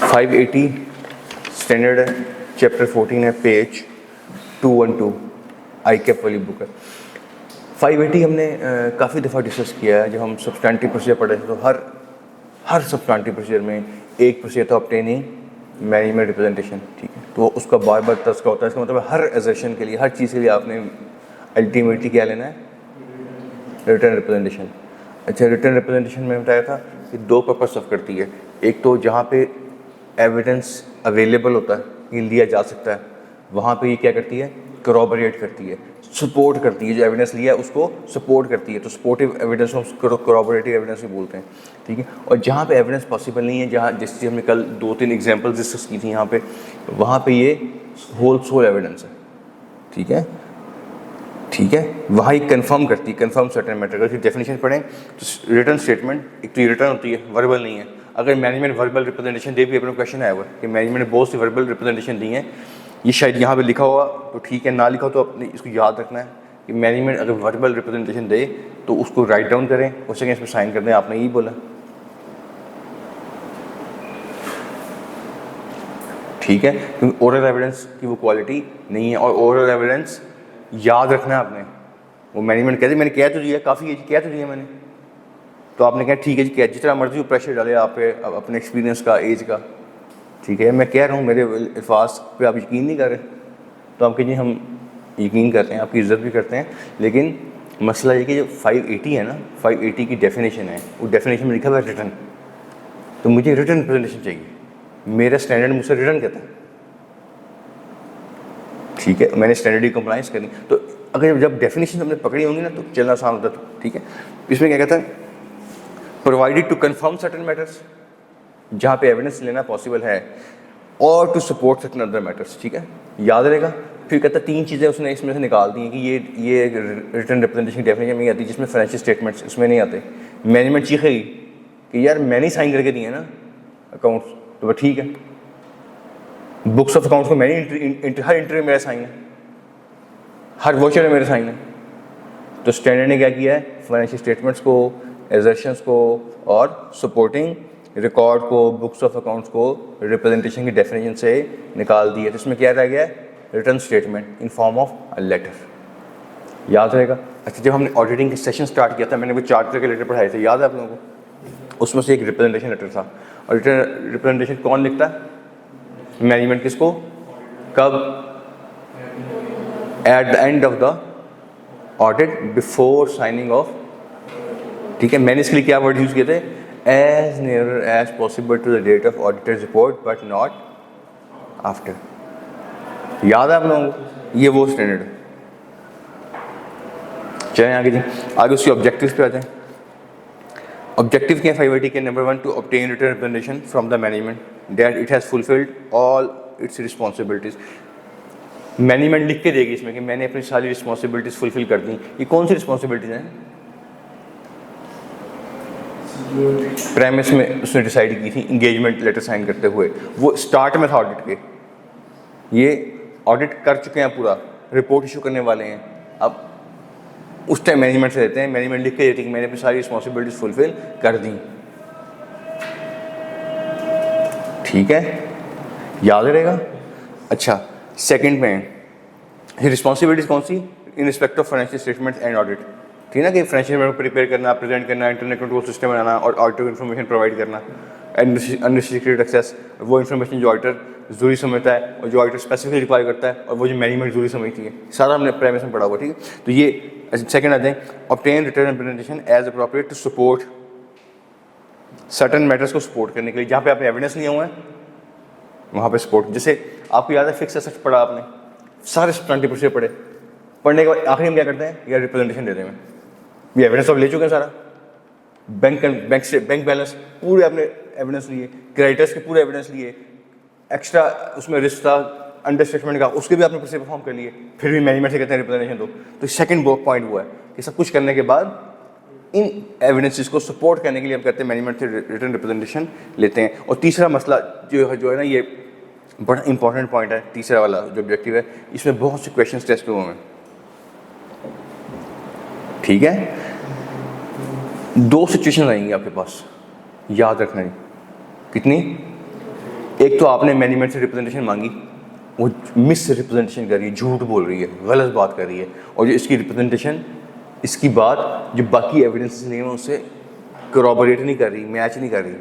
580 standard है, chapter 14 है, page 212 आई cap वाली बुक है। 580 हमने काफ़ी दफ़ा डिस्कस किया है। जब हम सब्सटैंटिव प्रोसीजर पढ़े थे तो हर सब्सटैंटिव प्रोसीजर में एक प्रोसीजर था ऑब्टेनिंग मैनेजमेंट रिप्रेजेंटेशन, ठीक है। तो उसका बार बार तस्का होता है। इसका मतलब हर एजर्शन के लिए, हर चीज़ के लिए आपने अल्टीमेटली क्या लेना है, रिटर्न रिप्रेजेंटेशन। अच्छा, रिटर्न रिप्रेजेंटेशन में बताया था कि दो पर्पस सर्व करती है। एक तो जहाँ पे एविडेंस अवेलेबल होता है, ये लिया जा सकता है, वहाँ पे ये क्या करती है, corroborate करती है, सपोर्ट करती है। जो एविडेंस लिया है उसको सपोर्ट करती है। तो सपोर्टिव एविडेंस को corroborative एविडेंस भी बोलते हैं, ठीक है। और जहाँ पे एविडेंस पॉसिबल नहीं है, जहाँ जैसे हमने कल 2-3 एग्जांपल्स डिस्कस की थी यहाँ पे, वहाँ पे ये होल सोल एविडेंस है, ठीक है, ठीक है। वहाँ ही कंफर्म करती है, कंफर्म सर्टेन मैटर। अगर डेफिनेशन पढ़ें तो रिटर्न स्टेटमेंट एक तो रिटर्न होती है, वर्बल नहीं है। अगर मैनेजमेंट वर्बल रिप्रेजेंटेशन दे भी, अपना क्वेश्चन आया हुआ कि मैनेजमेंट ने बहुत सी वर्बल रिप्रेजेंटेशन दी हैं, ये शायद यहाँ पे लिखा हुआ तो ठीक है, ना लिखा हो तो अपने इसको याद रखना है कि मैनेजमेंट अगर वर्बल रिप्रेजेंटेशन दे तो उसको राइट डाउन करें, उस सेकेंड इसमें साइन कर दें। आपने यही बोला, ठीक है, क्योंकि ओरल एविडेंस की वो क्वालिटी नहीं है। और ओरल एविडेंस याद रखना है आपने। वो मैनेजमेंट कहते मैंने कह तो दिया, काफ़ी है जी, कह तो दिया मैंने, तो आपने कहा ठीक है जी, क्या जितना मर्जी प्रेशर डाले आप पे अपने एक्सपीरियंस का, एज का, ठीक है। मैं कह रहा हूँ मेरे अल्फाज पे आप यकीन नहीं कर रहे, तो आप कहिए हम यकीन करते हैं, आपकी इज्जत भी करते हैं। लेकिन मसला ये कि जो 580 है ना, 580 की डेफिनेशन है, वो डेफिनेशन में लिखा हुआ है रिटर्न। तो मुझे रिटर्न रिप्रेजेंटेशन चाहिए, मेरा स्टैंडर्ड मुझसे रिटर्न कहता है, ठीक है। मैंने स्टैंडर्ड की कंप्लाइंस करनी। तो अगर जब डेफिनेशन हमने पकड़ी होंगी ना तो चलना आसान होता है, ठीक है। इसमें क्या कहता है, provided to confirm certain matters, जहाँ पे एविडेंस लेना पॉसिबल है, और to support certain other matters, ठीक है, याद रहेगा। फिर कहता है 3 चीज़ें उसने इसमें से निकाल दी हैं कि ये रिटर्न रिप्रेजेंटेशन डेफिनेशन में नहीं आती, जिसमें फाइनेंशियल स्टेटमेंट्स इसमें नहीं आते। मैनेजमेंट चीखेगी कि यार मैंने साइन करके दिए ना अकाउंट्स, तो ठीक है, बुक्स ऑफ अकाउंट्स को मैंने हर इंटरव्यू में मेरा साइन है, हर वोचर में मेरा साइन है। तो स्टैंडर्ड ने क्या किया है, फाइनेंशियल स्टेटमेंट्स को, एजर्शंस को और सपोर्टिंग रिकॉर्ड को, बुक्स ऑफ अकाउंट्स को रिप्रेजेंटेशन की डेफिनेशन से निकाल दिया। तो इसमें क्या रह गया है, written statement in form of a letter, याद रहेगा। अच्छा, जब हमने ऑडिटिंग के सेशन स्टार्ट किया था, मैंने वो चार्टर के लेटर पढ़ाए थे, याद है आप लोगों को। उसमें से एक रिप्रेजेंटेशन लेटर था। और रिप्रेजेंटेशन कौन लिखता है, मैनेजमेंट। किसको, कब, at the end of the audit before signing off, ठीक है। मैंने इसके लिए क्या वर्ड यूज़ किए थे, as near as possible to the date of auditor's report but not after, याद है आप लोगों को, ये वो स्टैंडर्ड है। चलें आगे जी, आगे उसके ऑब्जेक्टिव्स पे आ जाएं। ऑब्जेक्टिव क्या है 580 के, number 1 to obtain written representation from the management that it has fulfilled all its responsibilities. Management लिख के देगी इसमें कि मैंने अपनी सारी रिस्पॉन्सिबिलिटीज़ फुलफिल कर दी। ये कौन सी रिस्पॉन्सिबिलिटीज़ हैं, प्रेमिस में उसने डिसाइड की थी इंगेजमेंट लेटर साइन करते हुए, वो स्टार्ट में था ऑडिट के, ये ऑडिट कर चुके हैं, पूरा रिपोर्ट इशू करने वाले हैं। अब उस टाइम मैनेजमेंट से देते हैं, मैनेजमेंट लिख के देती है कि मैंने अपनी सारी रिस्पॉन्सिबिलिटीज फुलफिल कर दी, ठीक है, याद रहेगा। अच्छा, सेकंड में रिस्पॉन्सिबिलिटीज कौन सी, in respect of financial statement and audit, ठीक है ना, कि फाइनेंशियल स्टेटमेंट प्रिपेयर करना, प्रेजेंट करना, इंटरनेट कंट्रोल सिस्टम बनाना और ऑडिटर इन्फॉर्मेशन प्रोवाइड करना, अनरिस्ट्रिक्टेड एक्सेस, वो इन्फॉर्मेशन जो ऑडिटर जरूरी समझता है और जो ऑडिटर स्पेसिफिकली रिक्वायर करता है और वो जो मैनेजमेंट जरूरी समझती है, सारा हमने प्रेमिस में पढ़ा हुआ, ठीक है। तो ये सेकंड आते हैं, obtain written representation as appropriate to support certain matters को सपोर्ट करने के लिए, जहाँ पे आपने एविडेंस लिया हुआ है वहाँ पे सपोर्ट। जैसे आपको याद है फिक्स एसेट्स पढ़ा आपने, सारे सब्सटैंटिव प्रोसीजर पढ़े, पढ़ने के बाद आखिरी में क्या करते हैं, या रिप्रेजेंटेशन देते हैं, ये एविडेंस आप ले चुके हैं सारा, बैंक बैलेंस पूरे आपने एविडेंस लिए, क्रेडिटर्स के पूरे एविडेंस लिए, एक्स्ट्रा उसमें रिस्क था अंडर स्टेटमेंट का, उसके भी आपने प्रोसीजर परफॉर्म कर लिए, फिर भी मैनेजमेंट से कहते हैं रिप्रेजेंटेशन दो। तो सेकंड पॉइंट हुआ है कि सब कुछ करने के बाद इन एविडेंसेस को सपोर्ट करने के लिए हम कहते हैं मैनेजमेंट से रिटर्न रिप्रेजेंटेशन लेते हैं। और तीसरा मसला जो है ना, ये बड़ा इंपॉर्टेंट पॉइंट है, तीसरा वाला जो ऑब्जेक्टिव है, इसमें बहुत से क्वेश्चन टेस्ट हुए हैं, ठीक है। 2 सिचुएशन आएंगी आपके पास, याद रखना है, कितनी, एक तो आपने मैनेजमेंट से रिप्रेजेंटेशन मांगी, वो मिस रिप्रेजेंटेशन कर रही है, झूठ बोल रही है, गलत बात कर रही है, और जो इसकी रिप्रेजेंटेशन, इसकी बात जो बाकी एविडेंसेस नहीं है उससे corroborate नहीं कर रही, मैच नहीं कर रही।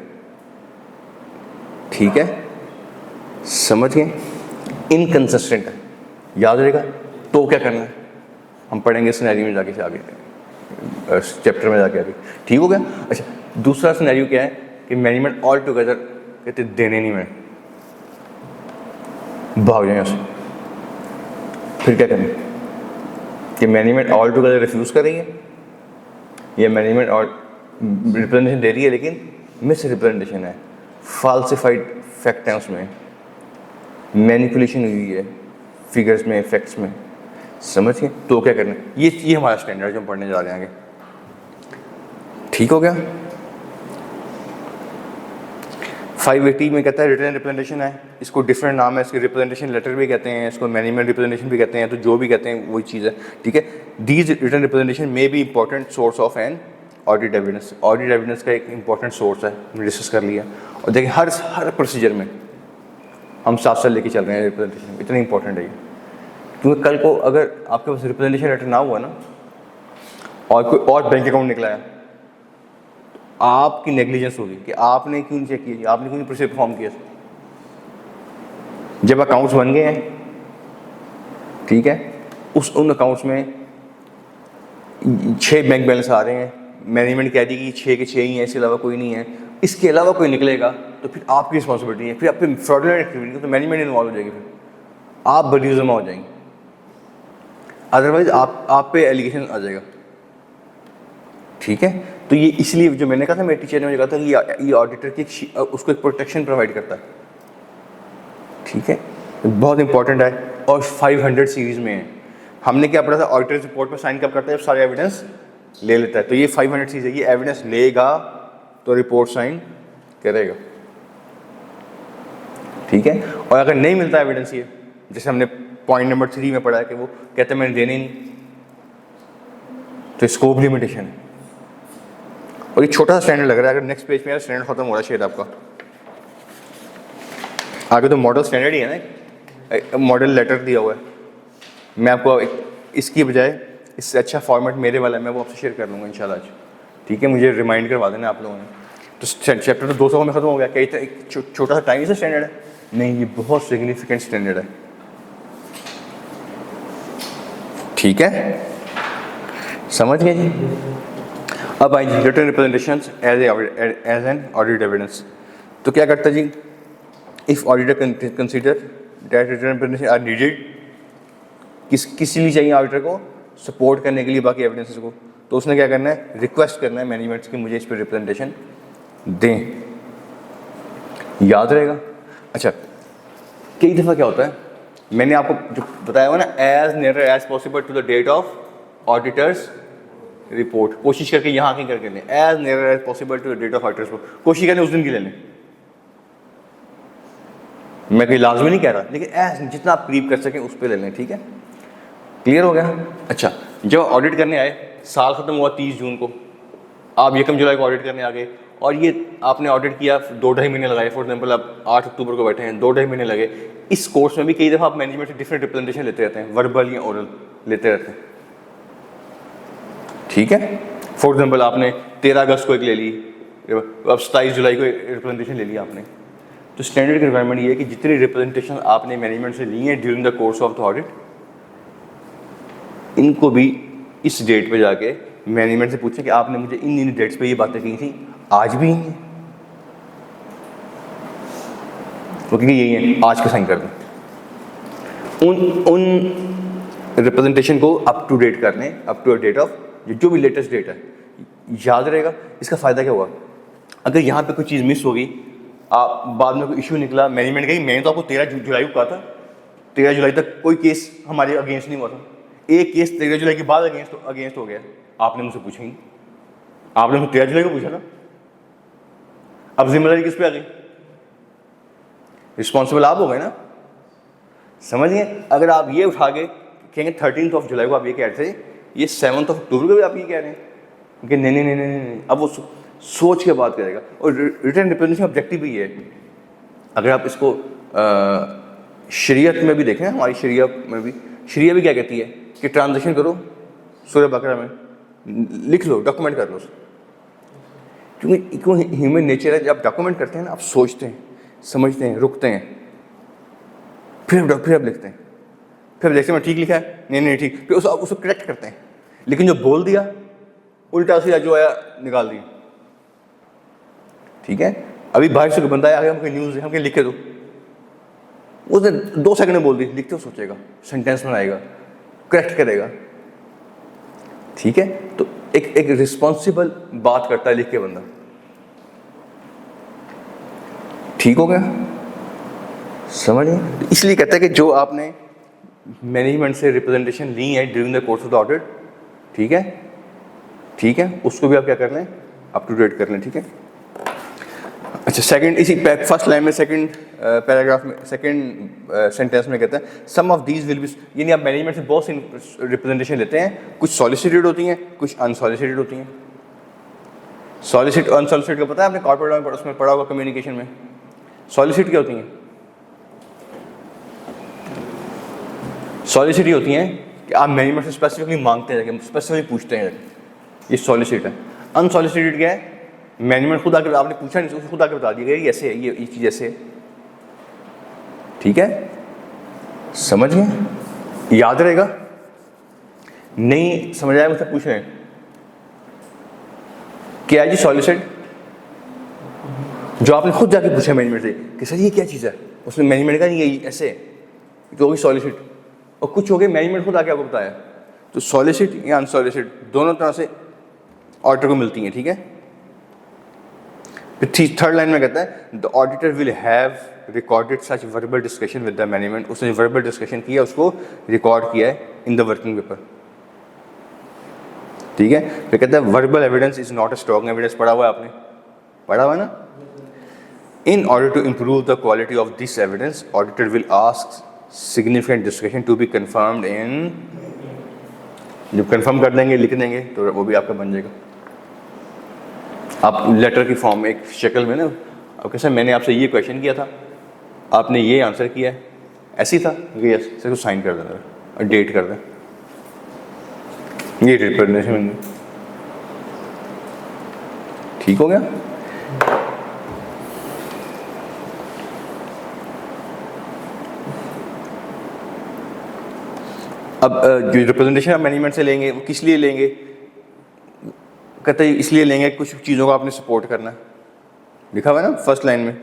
ठीक है, समझ गए? इनकंसिस्टेंट है, याद रहेगा। तो क्या करना है, हम पढ़ेंगे सिनेरियो में जाके से आगे, चैप्टर में जाके आगे। ठीक हो गया। अच्छा, दूसरा सिनेरियो क्या है कि मैनेजमेंट ऑल टुगेदर कहते देने नहीं, मैं भाग जाए उससे। फिर क्या करें कि मैनेजमेंट ऑल टुगेदर रिफ्यूज़ कर रही है, या मैनेजमेंट और रिप्रेजेंटेशन दे रही है लेकिन मिस रिप्रेजेंटेशन है, फाल्सिफाइड फैक्ट है, उसमें मैनिपुलेशन हुई है फिगर्स में, फैक्ट्स में। समझिए? तो क्या करना है, ये हमारा स्टैंडर्ड जो हम पढ़ने जा रहे हैं आगे। ठीक हो गया। 580 में कहता है रिटन रिप्रेजेंटेशन है, इसको डिफरेंट नाम है, इसके रिप्रेजेंटेशन लेटर भी कहते हैं, इसको मैनेजमेंट रिप्रेजेंटेशन भी कहते हैं, तो जो भी कहते हैं वही चीज़ है। ठीक है, these written representation may be important source of an audit evidence. Audit evidence का एक इंपॉर्टेंट सोर्स है, हमने डिस्कस कर लिया। और देखिए हर प्रोसीजर में हम साथ लेके चल रहे हैं रिप्रेजेंटेशन, इतना इंपॉर्टेंट है ये। क्योंकि कल को अगर आपके पास रिप्रेजेंटेशन लेटर ना हुआ ना, और कोई और बैंक अकाउंट निकला है, आपकी नेग्लिजेंस होगी कि आपने क्यों चेक किया, आपने क्यों प्रोसीजर परफॉर्म किया। जब अकाउंट्स बन गए हैं, ठीक है, उन अकाउंट्स में 6 बैंक बैलेंस आ रहे हैं, मैनेजमेंट कह दी कि 6 के 6 ही हैं, इसके अलावा कोई नहीं है, इसके अलावा कोई निकलेगा तो फिर आपकी रिस्पॉन्सिबिलिटी है, फिर आप पे फ्रॉडुलेंट एक्टिविटी तो मैनेजमेंट इन्वॉल्व हो जाएगी, फिर आप बड़ी जमा हो जाएंगे। अदरवाइज आप पे एलिगेशन आ जाएगा। ठीक है, तो ये इसलिए जो मैंने कहा था, मेरे टीचर ने मुझे कहा था कि ये ऑडिटर की उसको एक प्रोटेक्शन प्रोवाइड करता है। ठीक है, बहुत इंपॉर्टेंट है। और 500 सीरीज में है। हमने क्या पढ़ा था, ऑडिटर रिपोर्ट पर साइन कब करता है, जब सारे एविडेंस ले लेता है। तो ये 500 सीरीज है, ये एविडेंस लेगा तो रिपोर्ट साइन करेगा। ठीक है, और अगर नहीं मिलता एविडेंस, ये जैसे हमने पॉइंट नंबर 3 में पढ़ा है कि वो कहते हैं मैंने देने नहीं, तो स्कोप लिमिटेशन है। और ये छोटा सा स्टैंडर्ड लग रहा है, अगर नेक्स्ट पेज में स्टैंडर्ड खत्म हो रहा है शायद आपका, आगे तो मॉडल स्टैंडर्ड ही है ना, मॉडल लेटर दिया हुआ है। मैं आपको इसकी बजाय इससे अच्छा फॉर्मेट मेरे वाला है, मैं वो आपसे शेयर कर लूँगा इंशाल्लाह आज। ठीक है, मुझे रिमाइंड करवा देना आप लोगों ने। तो चैप्टर तो 200 में खत्म हो गया, क्या एक छोटा सा टाइम से स्टैंडर्ड है? नहीं, ये बहुत सिग्निफिकेंट स्टैंडर्ड है। ठीक है, समझ गए जी? अब आइए written representations as an audit evidence. तो क्या करता जी, if auditor consider that written representation are needed, किसी लिए चाहिए ऑडिटर को सपोर्ट करने के लिए बाकी एविडेंसेस को, तो उसने क्या करना है, रिक्वेस्ट करना है मैनेजमेंट से कि मुझे इस पर रिप्रेजेंटेशन दें। याद रहेगा। अच्छा, कई दफ़ा क्या होता है, मैंने आपको जो बताया हुआ ना, as near as possible to the date of auditor's report, कोशिश करके यहाँ कहीं करके लें, as near as possible to the date of auditor's report, कोशिश करें उस दिन की ले लें। मैं कोई लाजमी नहीं कह रहा, लेकिन एज जितना आप करीब कर सकें उस पर ले लें। ठीक है, क्लियर हो गया। अच्छा, जब ऑडिट करने आए, साल ख़त्म हुआ 30 जून को, आप 1 जुलाई को ऑडिट करने आ गए, और ये आपने ऑडिट किया 2-2.5 महीने लगाए। फॉर एग्जांपल आप 8 अक्टूबर को बैठे हैं, 2-2.5 महीने लगे। इस कोर्स में भी कई दफ़ा आप मैनेजमेंट से डिफरेंट रिप्रेजेंटेशन लेते रहते हैं, वर्बल या ओरल लेते रहते हैं। ठीक है, फॉर एग्जांपल आपने 13 अगस्त को एक ले ली, अब 27 जुलाई को रिप्रेजेंटेशन ले लिया आपने। तो स्टैंडर्ड रिक्वायरमेंट ये है कि जितनी रिप्रेजेंटेशन आपने मैनेजमेंट से ली है during the course of the audit, इनको भी इस डेट पे जाके मैनेजमेंट से पूछे कि आपने मुझे इन डेट्स पे ये बातें की थी, आज भी हैं, वो क्योंकि यही है, आज का साइन कर दें। उन रिप्रेजेंटेशन को अप टू डेट कर लें, अप टू डेट ऑफ जो भी लेटेस्ट डेट है, याद रहेगा। इसका फ़ायदा क्या हुआ, अगर यहाँ पे कोई चीज़ मिस होगी, आप बाद में कोई इशू निकला, मैनेजमेंट कही मैंने तो आपको 13 जुलाई को कहा था, 13 जुलाई तक कोई केस हमारे अगेंस्ट नहीं हुआ था, एक केस 13 जुलाई के बाद अगेंस्ट हो गया, आपने मुझसे पूछा ही, आपने मुझे 13 जुलाई को पूछा था, अब जिम्मेदारी किस पे आ गई, रिस्पॉन्सिबल आप हो गए ना। समझ गए? अगर आप ये उठा के कहेंगे 13 जुलाई को आप ये कह रहे थे, ये 7 अक्टूबर को भी आप ये कह रहे हैं कि नहीं, अब वो सोच के बात करेगा। और रिटन रिप्रेजेंटेशन ऑब्जेक्टिव भी है अगर आप इसको शरीयत में भी देखें, हमारी शरिया में भी, शरिया भी क्या कहती है कि ट्रांजेक्शन करो सूरह बकरा में, लिख लो, डॉक्यूमेंट कर लो उसको। क्यों ह्यूमन नेचर है, जब आप डॉक्यूमेंट करते हैं ना, आप सोचते हैं, समझते हैं, रुकते हैं, फिर आप लिखते हैं, फिर देखते हैं ठीक लिखा है, नहीं ठीक, फिर उसको करेक्ट करते हैं। लेकिन जो बोल दिया उल्टा सीधा जो आया निकाल दिया। ठीक है, अभी बाहर से कोई बंदा आया, हमको न्यूज़ है, हमको लिख के दो, उसने 2 सेकंड में बोल दी, लिखते हो सोचेगा, सेंटेंस बनाएगा, करेक्ट करेगा। ठीक है, तो एक रिस्पॉन्सिबल बात करता है लिख के बंदा। ठीक हो गया, समझिए। इसलिए कहता है कि जो आपने मैनेजमेंट से रिप्रेजेंटेशन ली है during the course of the audit, ठीक है, उसको भी आप क्या कर लें, अप टू डेट कर लें। ठीक है, अच्छा, सेकंड, इसी फर्स्ट लाइन में सेकंड पैराग्राफ में सेकंड सेंटेंस में कहता है सम ऑफ दीज विल बी, यानी आप मैनेजमेंट से बहुत सी रिप्रेजेंटेशन लेते हैं, कुछ सॉलिसिटेड होती हैं, कुछ अनसॉलिसिटेड होती हैं। सॉलिसिट अनसॉलिसिटेड का पता है आपने, कॉर्पोरेट में उसमें पढ़ा होगा कम्युनिकेशन में। सॉलिसिट क्या होती हैं? सॉलिसिट होती हैं कि आप मैनेजमेंट से स्पेसिफिकली मांगते हैं, स्पेसिफिकली पूछते हैं, ये सॉलिसिट है। अनसॉलिसिटेड क्या है? मैनेजमेंट खुद आके, आपने पूछा नहीं, उसको खुद आके बता दिया ये ऐसे है, ये चीज़ ऐसे है। ठीक है, समझ गए? याद रहेगा? नहीं समझ आया मुझसे पूछ रहे हैं क्या है जी सॉलिसिट? जो आपने खुद जाके पूछा मैनेजमेंट से कि सर ये क्या चीज़ है, उसने मैनेजमेंट का नहीं ये ऐसे है, तो होगी सॉलिसिट। और कुछ हो गए मैनेजमेंट खुद आके आपको बताया, तो सॉलिसिट या अनसॉलिसिट दोनों तरह से ऑडिटर को मिलती हैं। ठीक है, फिर थर्ड लाइन में कहता है the auditor will have recorded such verbal discussion with the management, उसने वर्बल डिस्कशन किया उसको रिकॉर्ड किया है इन द वर्किंग पेपर। ठीक है, फिर कहता है verbal evidence is not a strong evidence, पढ़ा हुआ है आपने, पढ़ा हुआ है ना। In order to improve the quality of this evidence auditor will ask significant discussion to be confirmed in, जब कन्फर्म कर देंगे लिख देंगे तो वो भी आपका बन जाएगा। आप लेटर की फॉर्म एक शक्ल में ना, अब कैसे मैंने आपसे ये क्वेश्चन किया था, आपने ये आंसर किया है, ऐसे ही था, यस, सिर्फ साइन कर देना और डेट कर दें, ये रिप्रेजेंटेशन। ठीक हो गया? अब जो रिप्रेजेंटेशन आप मैनेजमेंट से लेंगे वो किस लिए लेंगे? कहते हैं इसलिए लेंगे कुछ चीज़ों को आपने सपोर्ट करना है, लिखा हुआ है ना फर्स्ट लाइन में,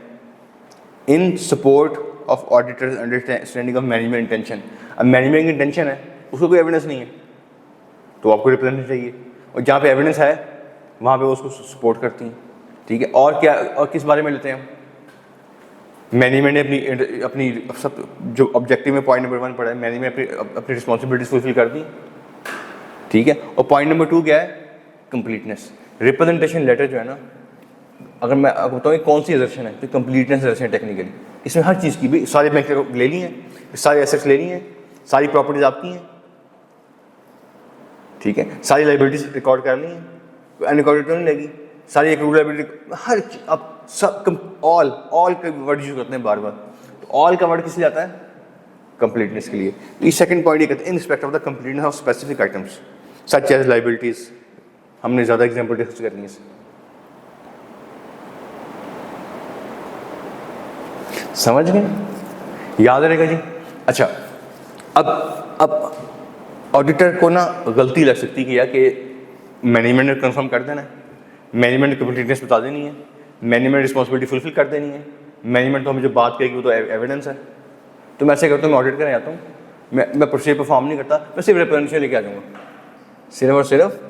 इन support of auditors understanding of management intention. अब मैनेजमेंट की इंटेंशन है, उसको कोई एविडेंस नहीं है, तो आपको रिप्रेजेंटेशन चाहिए, और जहाँ पे एविडेंस है वहाँ पे वो उसको सपोर्ट करती हैं। ठीक है, और क्या, और किस बारे में लेते हैं हम? मैनेजमेंट ने अपनी सब जो ऑब्जेक्टिव में पॉइंट नंबर 1 पढ़ा है, मैनेजमेंट अपनी रिस्पॉन्सिबिलिटीज फुलफिल कर दी। ठीक है, और पॉइंट नंबर 2 क्या है? कंप्लीटनेस। रिप्रेजेंटेशन लेटर जो है ना, अगर मैं आपको बताऊँ कौन सी एजर्शन है, तो कंप्लीटनेस एजर्शन है टेक्निकली। इसमें हर चीज़ की भी सारी बैंक ले ली हैं, सारे एसेट्स ले ली हैं, सारी प्रॉपर्टीज आपकी हैं। ठीक है, सारी लाइबिलिटीज रिकॉर्ड कर ली हैं, अनरिकॉर्डेड तो नहीं लगी, सारी एक लाइबिलिटी, हर आप सब ऑल का वर्ड यूज करते हैं बार बार, तो ऑल का वर्ड किस लिए आता है? कंप्लीटनेस के लिए। ये सेकंड पॉइंट ये कहते हैं in respect of the completeness of specific items such as liabilities. हमने ज़्यादा एग्जाम्पल डिस्कस करनी है, समझ गए? याद रहेगा जी? अच्छा, अब ऑडिटर को ना गलती लग सकती है कि मैनेजमेंट ने कंफर्म कर देना है, मैनेजमेंट ने कंप्लीटनेस बता देनी है, मैनेजमेंट रिस्पॉन्सिबिलिटी फुलफिल कर देनी है, मैनेजमेंट तो हमें जो बात करेगी वो तो एविडेंस है। तो मैं ऐसे करता हूँ, मैं ऑडिट करने आता हूँ, मैं प्रोसीजर परफॉर्म नहीं करता, मैं सिर्फ रिप्रेजेंटेशन लेके आ जाऊँगा, सिर्फ और सिर्फ।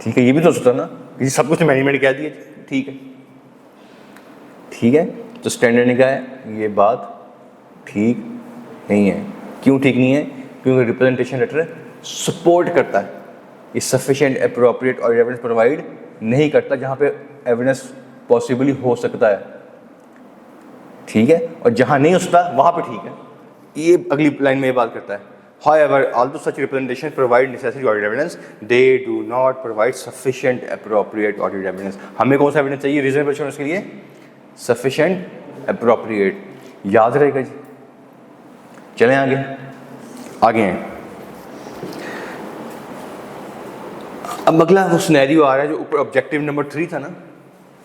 ठीक है, ये भी तो सोचता ना कि सब कुछ मैनेजमेंट कह दिए, ठीक है, ठीक है। तो स्टैंडर्ड ने कहा है ये बात ठीक नहीं है। क्यों ठीक नहीं है? क्योंकि रिप्रेजेंटेशन लेटर सपोर्ट करता है, ये सफिशिएंट अप्रोप्रिएट और एविडेंस प्रोवाइड नहीं करता जहाँ पे एविडेंस पॉसिबली हो सकता है। ठीक है, और जहाँ नहीं हो सकता वहाँ पे ठीक है। ये अगली लाइन में ये बात करता है, however although such representation provide necessary audit evidence they do not provide sufficient appropriate audit evidence। हमें कौन सा एविडेंस चाहिए रीजनेबल एश्योरेंस के लिए? सफिशेंट, अप्रोप्रिएट, याद रहेगा जी। चलें आगे हैं। अब अगला वो सिनेरियो आ रहा है जो ऊपर ऑब्जेक्टिव नंबर 3 था ना।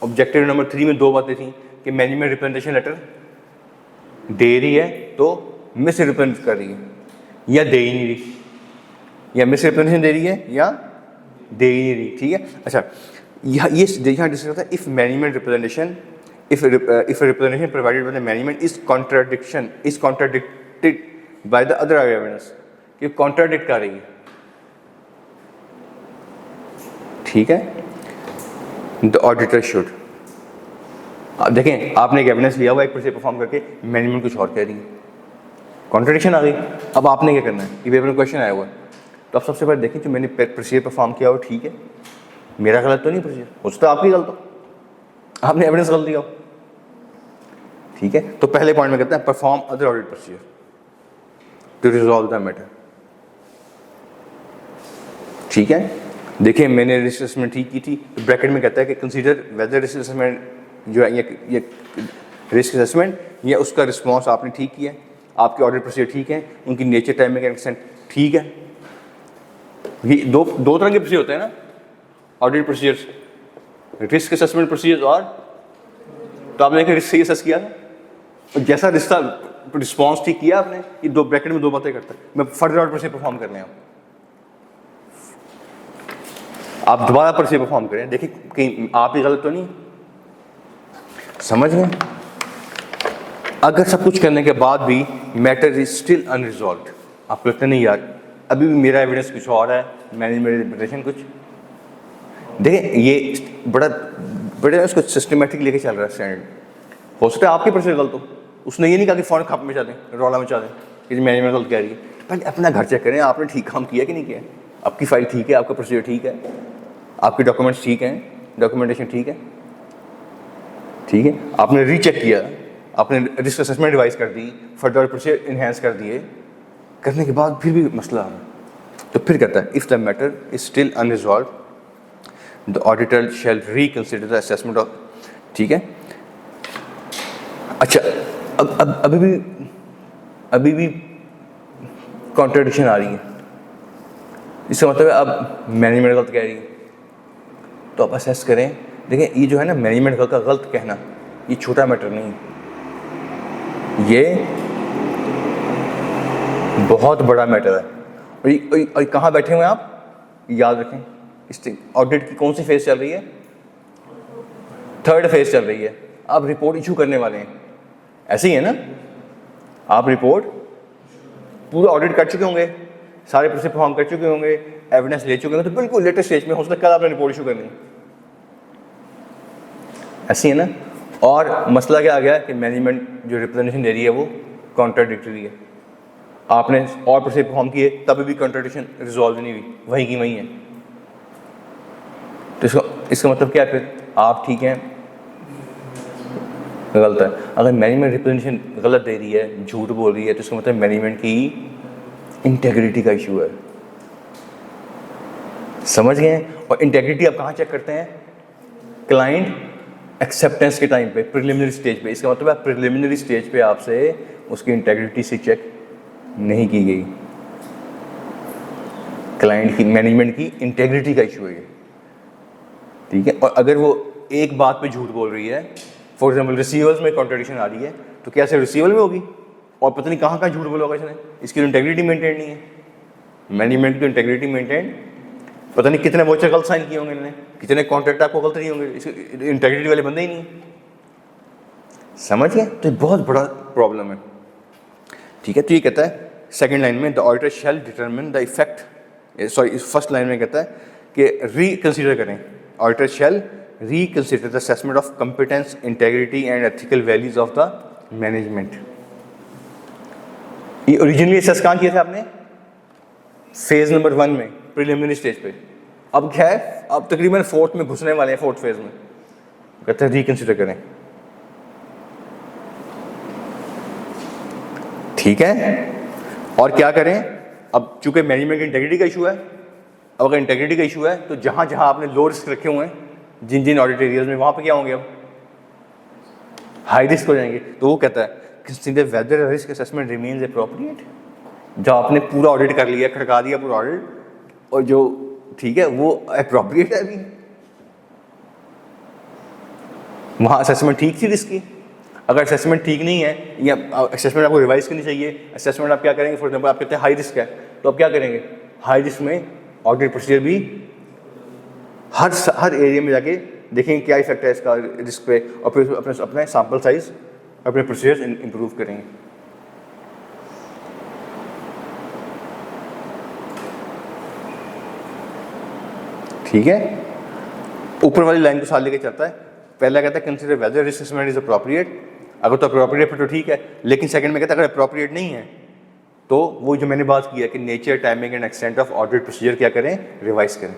ऑब्जेक्टिव नंबर 3 में दो बातें थी कि मैनेजमेंट रिप्रेजेंटेशन लेटर दे रही है तो मिस रिप्रेजेंट कर रही है या दे ही नहीं रही, या मिस रिप्रेजेंटेशन दे रही है या दे ही नहीं रही। ठीक है, अच्छा यहाँ डिस्कस होता है if management representation if representation provided by the management is contradicted by the other evidence, कि contradict कर रही है। ठीक है, the auditor should, अब देखें आपने एक एविडेंस लिया हुआ एक प्रोसीजर परफॉर्म करके, मैनेजमेंट कुछ और कह रही है, कॉन्ट्रडिक्शन आ गई। अब आपने क्या करना है, ये पेपर में क्वेश्चन आया हुआ है, तो आप सबसे पहले देखें जो मैंने प्रोसीजर परफॉर्म किया वो ठीक है, मेरा गलत तो नहीं प्रोसीजर, हो सकता है आपकी गलत हो, आपने एविडेंस गलत दिया हो। ठीक है, तो पहले पॉइंट में कहते हैं perform other audit procedure to resolve the matter. ठीक है, देखिए मैंने रिस्क असेसमेंट ठीक की थी, तो ब्रैकेट में कहता है कि कंसीडर वेदर रिस्क असेसमेंट जो है ये रिस्क असेसमेंट या उसका रिस्पॉन्स आपने ठीक किया है, आपके ऑडिट प्रोसीजर ठीक है, उनकी नेचर, टाइमिंग एंड एक्सटेंट ठीक है। ये दो तरह के प्रोसीजर होते हैं ना audit procedures, risk assessment procedures और, तो आपने रिस्क से असेस किया और जैसा रिश्ता रिस्पॉन्स ठीक किया आपने, ये दो ब्रैकेट में दो बातें करता है, मैं फर्दर ऑडिट प्रोसीजर परफॉर्म करने हैं, आप दोबारा प्रोसीजर परफॉर्म करें, देखिए कहीं आप ही गलत तो नहीं, समझ गए। अगर सब कुछ करने के बाद भी मैटर इज स्टिल अनरिजॉल्व्ड, आपको लगता नहीं यार अभी भी मेरा एविडेंस कुछ और है, मैनेजमेंट रिप्रेजेंटेशन कुछ, देखिए ये बड़ा उसको सिस्टमेटिक लेके चल रहा है स्टैंडर्ड। हो सकता है आपके प्रोसीजर गलत हो, उसने ये नहीं कहा कि फ़ौरन खप मचा दें, रौला मचा दें कि मैनेजमेंट गलत कह रही है, पहले अपना घर चेक करें आपने ठीक काम किया कि नहीं किया, आपकी फाइल ठीक है, आपका प्रोसीजर ठीक है, आपके डॉक्यूमेंट्स ठीक हैं, डॉक्यूमेंटेशन ठीक है, ठीक है, आपने रीचेक किया, आपने रिस्क असेसमेंट रिवाइज कर दी, फर्दर प्रोसीजर इन्हेंस कर दिए, करने के बाद फिर भी मसला आ रहा है, तो फिर कहता है if the matter is still unresolved the auditor shall reconsider the assessment of. ठीक है, अच्छा अब अभी भी कॉन्ट्रडिक्शन आ रही है, इसका मतलब है अब मैनेजमेंट गलत कह रही है, तो आप असेस करें। देखिए ये जो है ना मैनेजमेंट का गलत कहना, ये छोटा मैटर नहीं है, ये बहुत बड़ा मैटर है। और कहाँ बैठे हुए हैं आप, याद रखें इस ऑडिट की कौन सी फेज चल रही है, थर्ड फेज चल रही है, आप रिपोर्ट इशू करने वाले हैं, ऐसे ही है ना, आप रिपोर्ट पूरा ऑडिट कर चुके होंगे, सारे प्रोसेस परफॉर्म कर चुके होंगे, एविडेंस ले चुके होंगे, तो बिल्कुल लेटेस्ट स्टेज में हो सकता है कल आपने रिपोर्ट इशू करनी है, ऐसी है ना। और मसला क्या आ गया कि मैनेजमेंट जो रिप्रेजेंटेशन दे रही है वो कॉन्ट्राडिक्टरी है, आपने और प्रोसेस परफॉर्म किए तब भी कॉन्ट्राडिक्शन रिजॉल्व नहीं हुई, वहीं की वहीं है, तो इसका मतलब क्या है, फिर आप ठीक हैं गलत है। अगर मैनेजमेंट रिप्रेजेंटेशन गलत दे रही है, झूठ बोल रही है, तो इसका मतलब मैनेजमेंट की इंटेग्रिटी का इशू है, समझ गए। और इंटेग्रिटी आप कहाँ चेक करते हैं, क्लाइंट एक्सेप्टेंस के टाइम पे, प्रिलिमिनरी स्टेज पे, इसका मतलब है प्रिलिमिनरी स्टेज पे आपसे उसकी इंटेग्रिटी से चेक नहीं की गई, क्लाइंट की मैनेजमेंट की इंटेग्रिटी का इशू है ये, ठीक है। और अगर वो एक बात पे झूठ बोल रही है, फॉर एग्जाम्पल रिसीवर्स में कॉन्ट्रडिक्शन आ रही है, तो क्या सिर्फ रिसीवल में होगी, और पता नहीं कहाँ झूठ बोला होगा इसने, इसकी इंटेग्रिटी मेंटेन नहीं है, मैनेजमेंट की इंटेग्रिटी मेंटेन, पता नहीं कितने वोचर गलत साइन किए होंगे इन्होंने, कितने कॉन्ट्रैक्ट आपको गलत नहीं होंगे, इंटेग्रिटी वाले बंदे ही नहीं, समझ गए। तो बहुत बड़ा प्रॉब्लम है, ठीक है। तो ये कहता है सेकंड लाइन में the auditor shall determine the effect, sorry first line में कहता है कि रीकंसीडर करें, auditor shall reconsider the assessment of competence, integrity and ethical values of the management. ये ओरिजिनली असेस कहाँ किया था आपने, फेज नंबर 1 में, प्रिलिमिनरी स्टेज पे, अब क्या है, अब तकरीबन फोर्थ में घुसने वाले हैं, फोर्थ फेज में, कहते हैं रिकंसीडर करें, ठीक है। और क्या करें, अब चूंकि मैनेजमेंट की इंटेग्रिटी का इशू है, अब अगर इंटेग्रिटी का इशू है तो जहां जहां आपने लो रिस्क रखे हुए हैं, जिन जिन ऑडिट एरियाज में, वहां पे क्या होंगे, अब हाई रिस्क हो जाएंगे। तो वो कहता है consider whether risk assessment remains appropriate. जब आपने पूरा ऑडिट कर लिया, खड़का दिया पूरा ऑडिट, और जो ठीक है वो एप्रोप्रिएट है अभी, वहाँ असेसमेंट ठीक थी रिस्क की। अगर असेसमेंट ठीक नहीं है या असेसमेंट आपको रिवाइज करनी चाहिए, असेसमेंट आप क्या करेंगे, फॉर एग्जांपल आप कहते हैं हाई रिस्क है, तो आप क्या करेंगे, हाई रिस्क में ऑडिट प्रोसीजर भी हर एरिया में जाके देखेंगे क्या इफेक्ट है इसका रिस्क पे, और फिर अपने सैंपल साइज, अपने प्रोसीजर्स इंप्रूव करेंगे। ठीक है, ऊपर वाली लाइन को साथ लेके चलता है। पहला कहता है consider whether risk assessment is appropriate, अगर तो अप्रोप्रिएट है तो ठीक है, लेकिन सेकंड में कहता है अगर अप्रोप्रिएट नहीं है तो वो जो मैंने बात की है कि nature, timing and extent of audit procedure क्या करें, रिवाइज करें।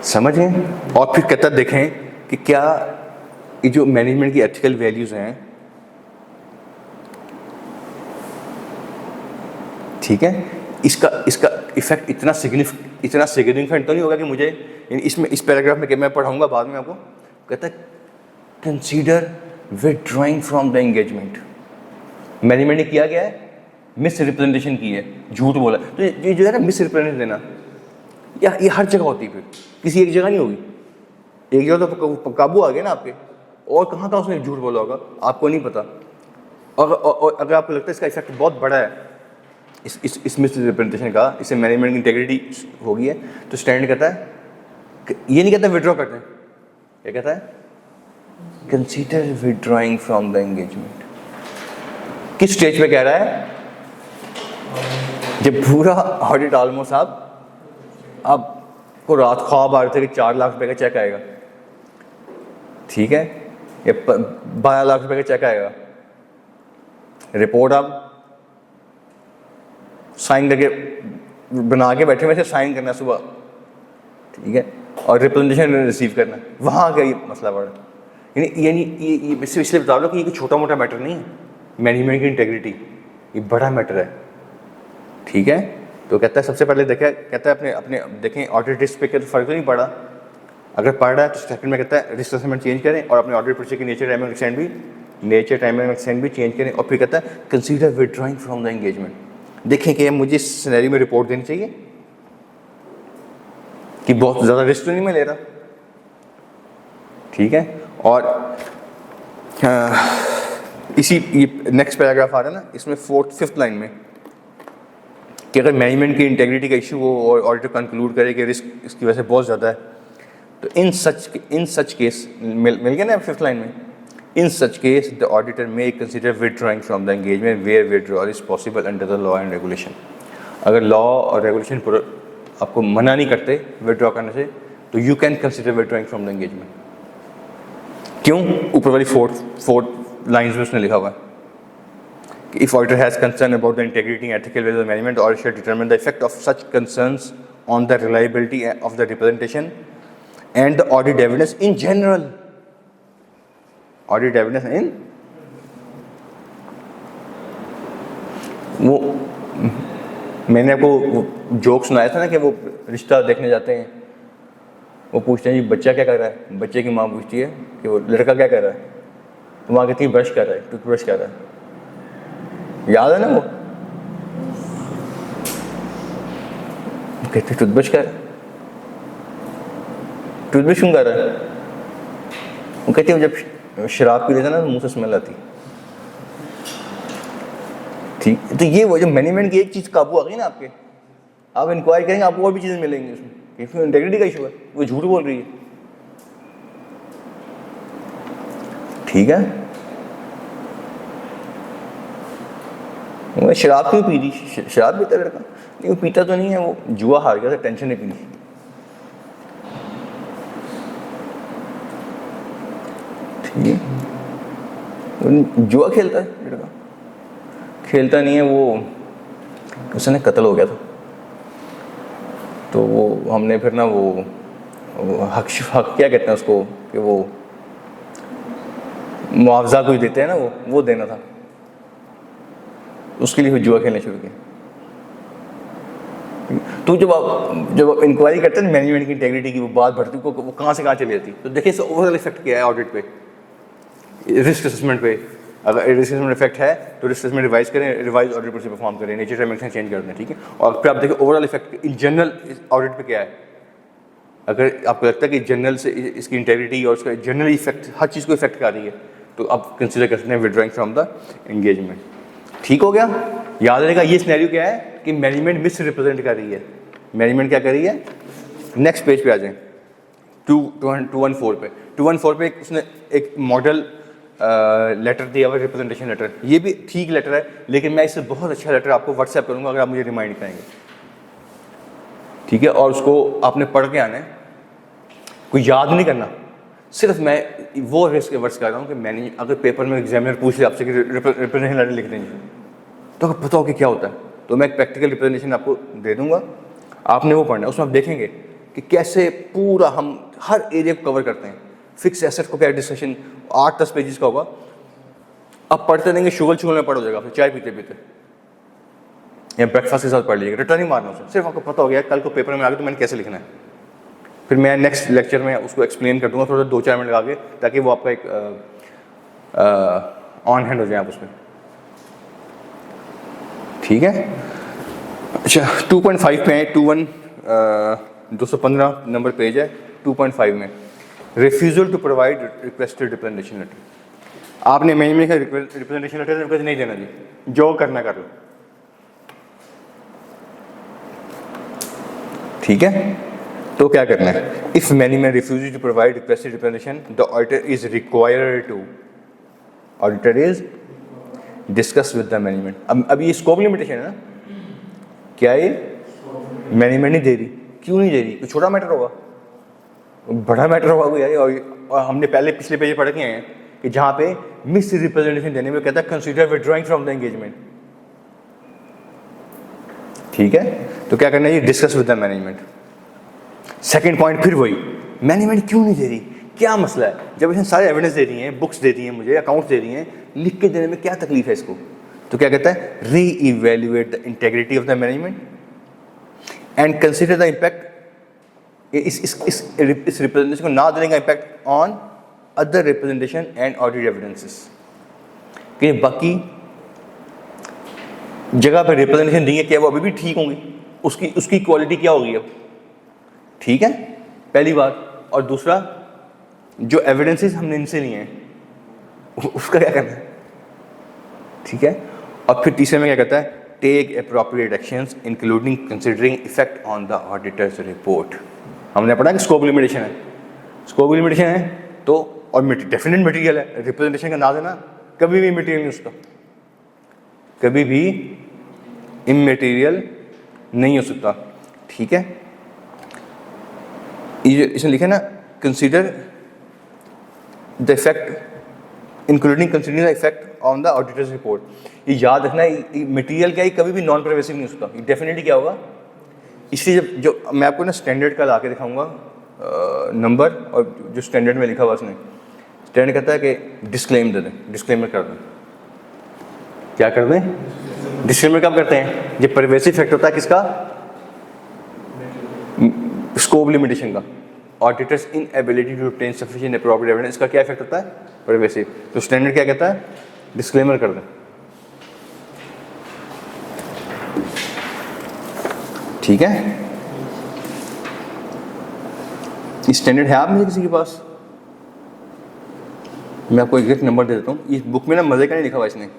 समझें। और फिर कहता देखें कि क्या ये जो मैनेजमेंट की एथिकल वैल्यूज हैं, ठीक है, इसका इफेक्ट इतना सिग्निफिकेंट तो नहीं होगा कि मुझे इसमें इस पैराग्राफ में, कि मैं पढ़ाऊंगा बाद में आपको, कहता है consider withdrawing from the engagement. Management ने किया गया है, मिस रिप्रेजेंटेशन की है, झूठ बोला, तो ये जो है ना मिस रिप्रेजेंटेशन देना, या ये हर जगह होती है, फिर किसी एक जगह नहीं होगी। एक जगह तो काबू आ गया ना आपके, और कहाँ कहाँ उसने झूठ बोला होगा आपको नहीं पता। और अगर आपको लगता है इसका इफेक्ट बहुत बड़ा है इस मिस रिप्रेजेंटेशन का, इससे मैनेजमेंट की इंटेग्रिटी हो गई है, तो स्टैंड कहता है, ये नहीं कहता विड्रॉ करते हैं, ये कहता है consider withdrawing from the engagement. किस स्टेज पे कह रहा है, जब पूरा ऑडिट ऑलमोस्ट आपको रात ख्वाब आ रहे थे कि 4 लाख रुपए का चेक आएगा, ठीक है, या 12 लाख रुपए का चेक आएगा, रिपोर्ट आप साइन करके बना के बैठे हुए थे, साइन करना सुबह, ठीक है, और रिप्रेजेंटेशन रिसीव करना, वहाँ का ये मसला बढ़ा। यानी ये इसलिए बता दो कि ये छोटा मोटा मैटर नहीं है, मैनेजमेंट की इंटेग्रिटी ये बड़ा मैटर है, ठीक है। तो कहता है सबसे पहले कहता है अपने देखें ऑडिट रिस्क पे क्या तो फर्क तो नहीं पड़ा, अगर पड़ रहा है तो सेकंड में कहता है रिस्क असेसमेंट चेंज करें, और अपने ऑडिट प्रोसीजर की नेचर, टाइमिंग, एक्सटेंड भी चेंज करें, और फिर कहता है consider withdrawing from the engagement. देखें कि मुझे इस सिनेरियो में रिपोर्ट देनी चाहिए कि बहुत ज़्यादा रिस्क तो नहीं मैं ले रहा, ठीक है। और इसी ये नेक्स्ट पैराग्राफ आ रहा है ना, इसमें 5th लाइन में कि अगर मैनेजमेंट की इंटेग्रिटी का इशू हो और ऑडिटर कंक्लूड करे कि रिस्क इसकी वजह से बहुत ज़्यादा है, तो इन सच केस मिल गया ना 5th लाइन में, in such case the auditor may consider withdrawing from the engagement where withdrawal is possible under the law and regulation. अगर लॉ और रेगुलेशन आपको मना नहीं करते विथड्रॉ करने से, तो you can consider withdrawing from the engagement. क्यों? ऊपर वाली 4th लाइन्स में उसने लिखा हुआ है कि if auditor has concern about the integrity and ethical values of management, auditor should determine the effect of such concerns on the reliability of the representation and the audit evidence in general. Audit evidence in वो मैंने आपको joke सुनाया था ना कि वो रिश्ता देखने जाते हैं, वो पूछते हैं जी बच्चा क्या कर रहा है, बच्चे की माँ पूछती है कि वो लड़का क्या कर रहा है, तो वहाँ कहती है ब्रश कर रहा है, टूथब्रश कर रहा है, याद है ना वो कहते टूथब्रश कर, टूथब्रश क्यों कर रहा है, वो कहती है जब शराब पी लेता ना तो मुंह से स्मेल आती, ठीक। तो ये वो जो मैनेजमेंट की एक चीज़ काबू आ गई ना आपके, आप इंक्वायरी करेंगे आपको और भी चीज़ें मिलेंगी उसमें, इसमें इंटेग्रिटी का इशू है, वो झूठ बोल रही है, ठीक है। वो शराब क्यों पी दी, शराब पीता लड़का, नहीं वो पीता तो नहीं है, वो जुआ हार गया था, टेंशन नहीं पी ली, ठीक है। जुआ खेलता है लड़का, खेलता नहीं है, वो उसने कत्ल हो गया था, तो वो हमने फिर ना वो हक क्या कहते हैं उसको, कि वो मुआवजा कुछ देते हैं ना, वो देना था, उसके लिए जुआ खेलने शुरू किया। तो जब आप इंक्वायरी करते हैं मैनेजमेंट की इंटेग्रिटी की, वो बात बढ़ती, वो कहाँ से कहाँ चली जाती, तो देखिए इसका ओवरऑल इफेक्ट क्या है ऑडिट पे, रिस्क असेसमेंट पे, अगर रिस्क असेसमेंट इफेक्ट है तो रिस्क असेसमेंट रिवाइज करें, रिवाइज ऑडिट पर परफॉर्म करें, नेचर डायमेंशन चेंज कर दें, ठीक है। और फिर आप देखिए overall effect in general audit पे क्या है। अगर आपको लगता है कि जनरल से इसकी इंटेग्रिटी और उसका जनरल इफेक्ट हर चीज़ को इफेक्ट कर रही है, तो आप कंसिडर कर सकते हैं विड्रॉइंग फ्रॉम द एंगेजमेंट। ठीक हो गया। याद रहेगा ये सिनेरियो क्या है कि मैनेजमेंट मिस रिप्रेजेंट कर रही है। मैनेजमेंट क्या कर रही है। नेक्स्ट पेज पे आ जाएं, 214 पे। 214 पे उसने एक मॉडल लेटर दिया हुआ, रिप्रेजेंटेशन लेटर। ये भी ठीक लेटर है, लेकिन मैं इससे बहुत अच्छा लेटर आपको व्हाट्सएप करूँगा अगर आप मुझे रिमाइंड करेंगे, ठीक है। और उसको आपने पढ़ के आना है, कोई याद नहीं करना। सिर्फ मैं वो रिस्क वर्ड्स कर रहा हूँ कि मैंने अगर पेपर में एग्जामिनर पूछ ले आपसे कि रिप्रेजेंटेशन लेटर लिख देंगे तो आपको पता हो कि क्या होता है। तो मैं एक प्रैक्टिकल रिप्रेजेंटेशन आपको दे दूँगा, आपने वो पढ़ना है। उसमें आप देखेंगे कि कैसे पूरा हम हर एरिया को कवर करते हैं। फिक्स एसेट को क्या डिस्कशन 8-10 पेजेस का होगा। अब पढ़ते रहेंगे, शुगल में पढ़ हो जाएगा, फिर चाय पीते पीते या ब्रेकफास्ट के साथ पढ़ लीजिएगा, रिटर्न ही मारना उसे। सिर्फ आपको पता हो गया कल को पेपर में आ गया तो मैंने कैसे लिखना है। फिर मैं नेक्स्ट लेक्चर में उसको एक्सप्लेन कर दूंगा थोड़ा 2-4 मिनट लगा के, ताकि वो आपका एक ऑन हैंड हो जाए आप उसमें, ठीक है। अच्छा 2.5 पे है, 215 नंबर पेज है। 2.5 में refusal to provide requested representation letter. आपने मैनेजमेंट का रिप्रेजेंटेशन लेटर रिक्वेस्ट नहीं देना जी, जो करना कर लो, ठीक है। तो क्या करना है, if management refuse to provide requested representation the auditor is required to, auditor is discuss with the management. अब ये स्कोप लिमिटेशन है ना, क्या ये मैनेजमेंट नहीं दे रही, क्यों नहीं दे रही, कोई छोटा मैटर होगा, बड़ा मैटर होगा कोई यार। और हमने पहले पिछले पेज पढ़ के हैं कि जहाँ पे मिस रिप्रेजेंटेशन देने में कहता है consider withdrawing from the engagement, ठीक है। तो क्या करना है, ये discuss with the management. Second point फिर वही, मैनेजमेंट क्यों नहीं दे रही, क्या मसला है। जब इसने सारे एविडेंस दे दिए हैं, बुक्स दे दी हैं मुझे, अकाउंट्स दे दिए हैं, लिख के देने में क्या तकलीफ है इसको। तो क्या कहता है, री evaluate the integrity of the management and consider the impact, इस रिप्रेजेंटेशन को ना देने का impact on other representation and audit evidences. कि बाकी जगह पर रिप्रेजेंटेशन दी है क्या वो अभी भी ठीक होंगी, उसकी क्वालिटी क्या होगी अब, ठीक है, पहली बात। और दूसरा, जो एविडेंसेस हमने इनसे लिए हैं उसका क्या करना है, ठीक है। और फिर तीसरे में क्या कहता है, take appropriate actions including considering effect on the auditor's report. हमने पढ़ा कि स्कोप लिमिटेशन है, स्कोप लिमिटेशन है तो, और डेफिनेट मटेरियल है। रिप्रेजेंटेशन का ना देना कभी भी मटेरियल नहीं, उसका कभी भी इमटेरियल नहीं हो सकता, ठीक है। ये इसने लिखा ना, consider the effect including considering the effect on the auditor's report. ये याद रखना, मटेरियल क्या है, कभी भी नॉन परवेसिव नहीं हो सकता। ये डेफिनेटली क्या होगा, इसलिए जो मैं आपको ना स्टैंडर्ड का ला के दिखाऊंगा नंबर, और जो स्टैंडर्ड में लिखा हुआ उसने, स्टैंडर्ड कहता है कि डिस्क्लेम दे दें, डिस्क्लेमर कर दें। क्या कर दें, डिस्क्लेमर कब करते हैं, जब परवेसिव इफेक्ट होता है किसका, स्कोप लिमिटेशन का। Auditor's inability to obtain sufficient appropriate evidence, इसका क्या इफेक्ट होता है, परवेसिव। तो स्टैंडर्ड क्या कहता है, डिस्क्लेमर कर दें, ठीक है। स्टैंडर्ड है आप में किसी के पास, मैं आपको एग्जैक्ट नंबर दे देता हूँ। इस बुक में ना मजे का नहीं लिखा हुआ इसने,